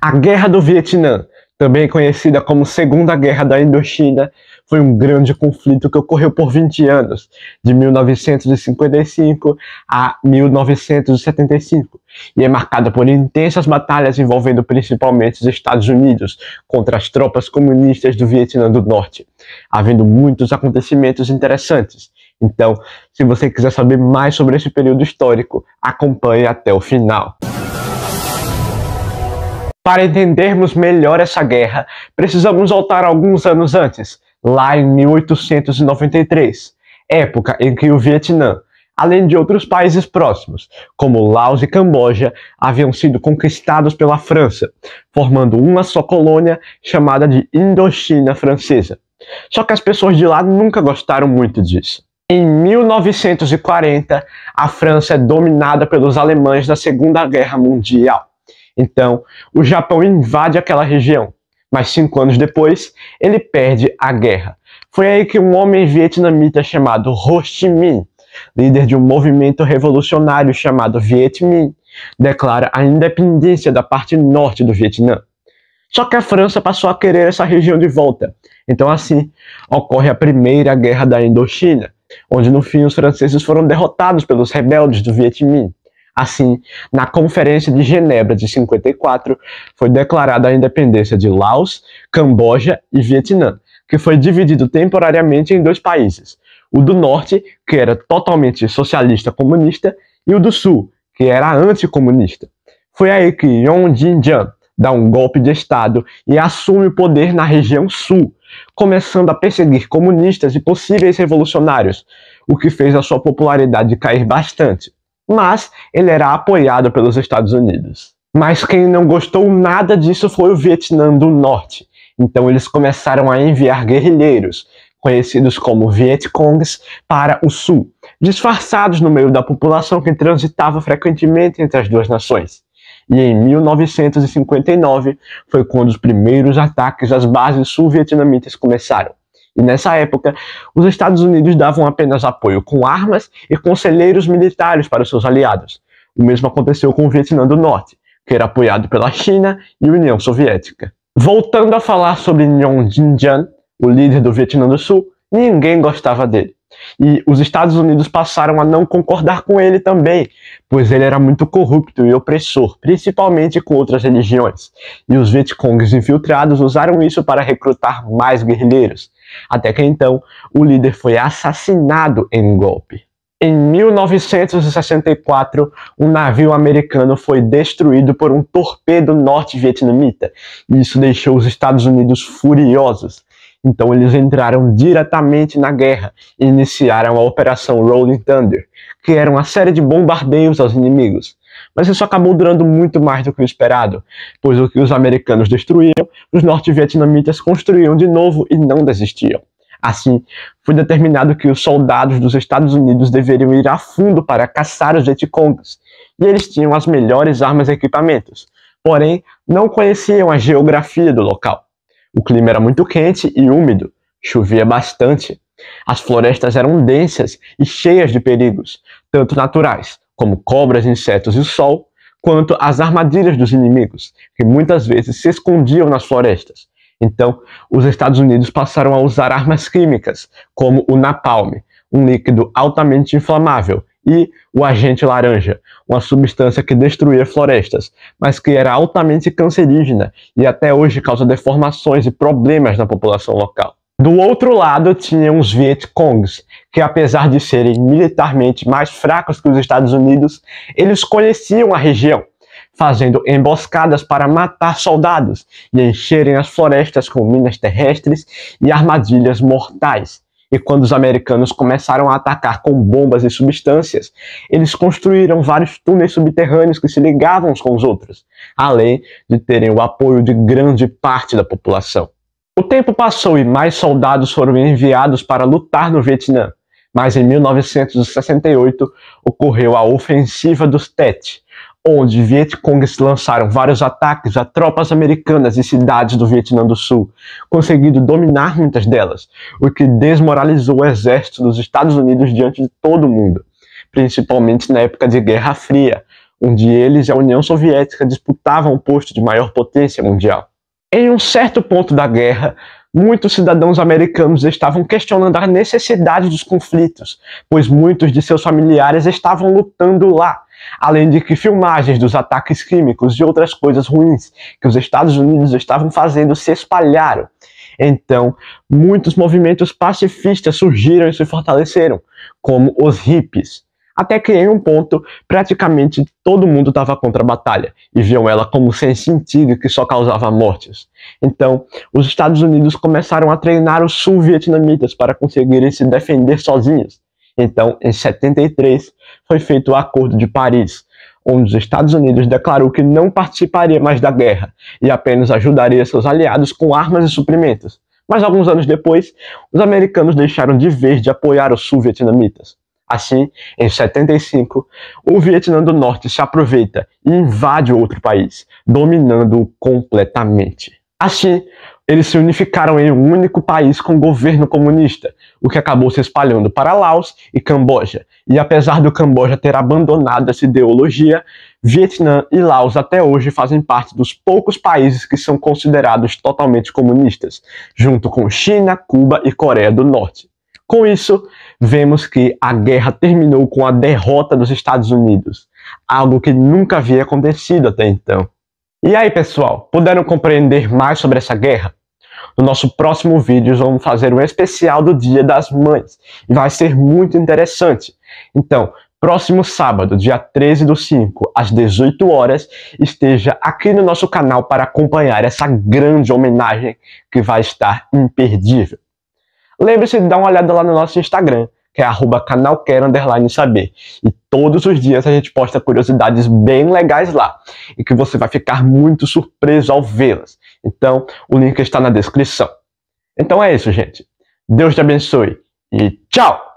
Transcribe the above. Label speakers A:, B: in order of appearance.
A: A Guerra do Vietnã, também conhecida como Segunda Guerra da Indochina, foi um grande conflito que ocorreu por 20 anos, de 1955 a 1975, e é marcada por intensas batalhas envolvendo principalmente os Estados Unidos contra as tropas comunistas do Vietnã do Norte, havendo muitos acontecimentos interessantes. Então, se você quiser saber mais sobre esse período histórico, acompanhe até o final. Para entendermos melhor essa guerra, precisamos voltar alguns anos antes, lá em 1893, época em que o Vietnã, além de outros países próximos, como Laos e Camboja, haviam sido conquistados pela França, formando uma só colônia chamada de Indochina Francesa. Só que as pessoas de lá nunca gostaram muito disso. Em 1940, a França é dominada pelos alemães na Segunda Guerra Mundial. Então, o Japão invade aquela região, mas 5 anos depois, ele perde a guerra. Foi aí que um homem vietnamita chamado Ho Chi Minh, líder de um movimento revolucionário chamado Viet Minh, declara a independência da parte norte do Vietnã. Só que a França passou a querer essa região de volta. Então, assim, ocorre a Primeira Guerra da Indochina, onde no fim os franceses foram derrotados pelos rebeldes do Viet Minh. Assim, na Conferência de Genebra de 54, foi declarada a independência de Laos, Camboja e Vietnã, que foi dividido temporariamente em 2 países. O do norte, que era totalmente socialista comunista, e o do sul, que era anticomunista. Foi aí que Yon Jin-Jiang dá um golpe de Estado e assume o poder na região sul, começando a perseguir comunistas e possíveis revolucionários, o que fez a sua popularidade cair bastante. Mas ele era apoiado pelos Estados Unidos. Mas quem não gostou nada disso foi o Vietnã do Norte. Então eles começaram a enviar guerrilheiros, conhecidos como Vietcongs, para o sul, disfarçados no meio da população que transitava frequentemente entre as duas nações. E em 1959 foi quando os primeiros ataques às bases sul-vietnamitas começaram. E nessa época, os Estados Unidos davam apenas apoio com armas e conselheiros militares para os seus aliados. O mesmo aconteceu com o Vietnã do Norte, que era apoiado pela China e União Soviética. Voltando a falar sobre Yon Jin-Jiang, o líder do Vietnã do Sul, ninguém gostava dele. E os Estados Unidos passaram a não concordar com ele também, pois ele era muito corrupto e opressor, principalmente com outras religiões. E os Vietcongs infiltrados usaram isso para recrutar mais guerrilheiros. Até que então, o líder foi assassinado em um golpe. Em 1964, um navio americano foi destruído por um torpedo norte-vietnamita, e isso deixou os Estados Unidos furiosos. Então eles entraram diretamente na guerra e iniciaram a Operação Rolling Thunder, que era uma série de bombardeios aos inimigos. Mas isso acabou durando muito mais do que o esperado, pois o que os americanos destruíam, os norte-vietnamitas construíam de novo e não desistiam. Assim, foi determinado que os soldados dos Estados Unidos deveriam ir a fundo para caçar os Vietcongs, e eles tinham as melhores armas e equipamentos, porém não conheciam a geografia do local. O clima era muito quente e úmido, chovia bastante. As florestas eram densas e cheias de perigos, tanto naturais, como cobras, insetos e o sol, quanto as armadilhas dos inimigos, que muitas vezes se escondiam nas florestas. Então, os Estados Unidos passaram a usar armas químicas, como o napalm, um líquido altamente inflamável, e o agente laranja, uma substância que destruía florestas, mas que era altamente cancerígena e até hoje causa deformações e problemas na população local. Do outro lado, tinham os Vietcongs, que apesar de serem militarmente mais fracos que os Estados Unidos, eles conheciam a região, fazendo emboscadas para matar soldados e encherem as florestas com minas terrestres e armadilhas mortais. E quando os americanos começaram a atacar com bombas e substâncias, eles construíram vários túneis subterrâneos que se ligavam uns com os outros, além de terem o apoio de grande parte da população. O tempo passou e mais soldados foram enviados para lutar no Vietnã, mas em 1968 ocorreu a Ofensiva dos Tet, onde Vietcongs lançaram vários ataques a tropas americanas e cidades do Vietnã do Sul, conseguindo dominar muitas delas, o que desmoralizou o exército dos Estados Unidos diante de todo mundo, principalmente na época de Guerra Fria, onde eles e a União Soviética disputavam o posto de maior potência mundial. Em um certo ponto da guerra, muitos cidadãos americanos estavam questionando a necessidade dos conflitos, pois muitos de seus familiares estavam lutando lá, além de que filmagens dos ataques químicos e outras coisas ruins que os Estados Unidos estavam fazendo se espalharam. Então, muitos movimentos pacifistas surgiram e se fortaleceram, como os hippies. Até que em um ponto, praticamente todo mundo estava contra a batalha e viam ela como sem sentido e que só causava mortes. Então, os Estados Unidos começaram a treinar os sul-vietnamitas para conseguirem se defender sozinhos. Então, em 73, foi feito o Acordo de Paris, onde os Estados Unidos declarou que não participaria mais da guerra e apenas ajudaria seus aliados com armas e suprimentos. Mas alguns anos depois, os americanos deixaram de vez de apoiar os sul-vietnamitas. Assim, em 75, o Vietnã do Norte se aproveita e invade outro país, dominando-o completamente. Assim, eles se unificaram em um único país com governo comunista, o que acabou se espalhando para Laos e Camboja. E apesar do Camboja ter abandonado essa ideologia, Vietnã e Laos até hoje fazem parte dos poucos países que são considerados totalmente comunistas, junto com China, Cuba e Coreia do Norte. Com isso, vemos que a guerra terminou com a derrota dos Estados Unidos, algo que nunca havia acontecido até então. E aí, pessoal, puderam compreender mais sobre essa guerra? No nosso próximo vídeo vamos fazer um especial do Dia das Mães, e vai ser muito interessante. Então, próximo sábado, dia 13/5, às 18 horas, esteja aqui no nosso canal para acompanhar essa grande homenagem que vai estar imperdível. Lembre-se de dar uma olhada lá no nosso Instagram, que é @canalquero_saber. E todos os dias a gente posta curiosidades bem legais lá, e que você vai ficar muito surpreso ao vê-las. Então, o link está na descrição. Então é isso, gente. Deus te abençoe e tchau!